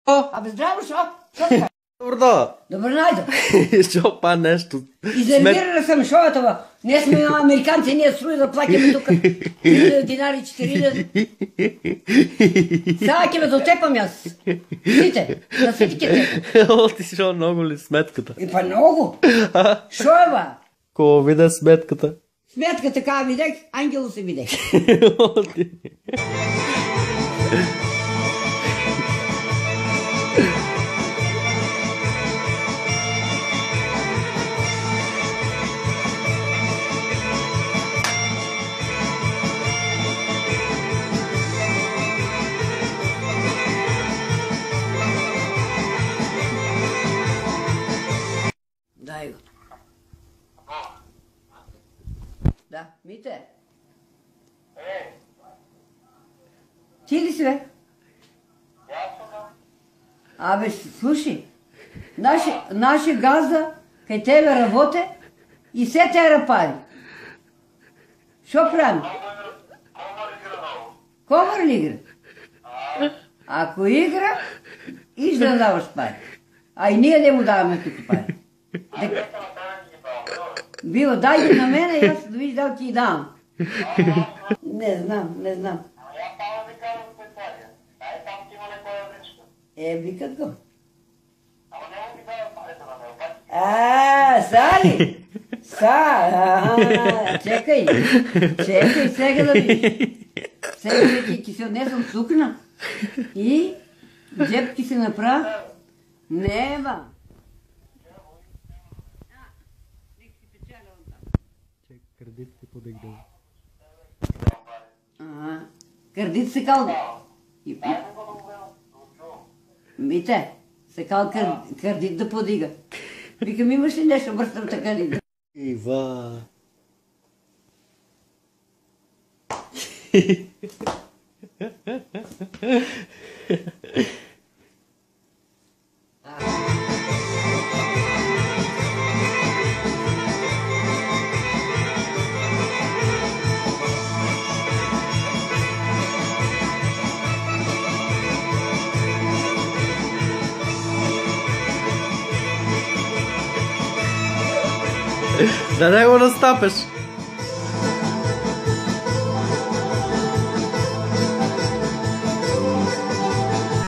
Абе, здраво, шо? Добро. Добро најдо. Шо па нещо? Изервирана съм шојатова. Не сме американци, ние струи да плакаме тука. 3000 динари, 4000. Сега ќе ме дотепам јас. Видите, на сите ќе тепам. О, ти си шо много ли сметката? Па много. Шојава. Ко виде сметката? Сметката кога видех, ангело се видех. Дай го. Да, Мите. Ти ли си, бе? Абе, слушай, наши газда кај тебе работе и се те прави. Шо прави? Комар ли игра? Ако игра, иш да даваш пари. А и ние не му даваме тук пари. Било, дай ги на мене и аз да видиш да ти дам. Не знам. Викат го. Сали! Чекай, сега да видиш. Сега ти се отнесам сукна и джепки се направи. Нема. Кредит ти подигнал. Кредит се кал... Мите, се кал кредит да подига. Викам, имаш ли нещо бързам така ли? Ива. Да не го настапеш.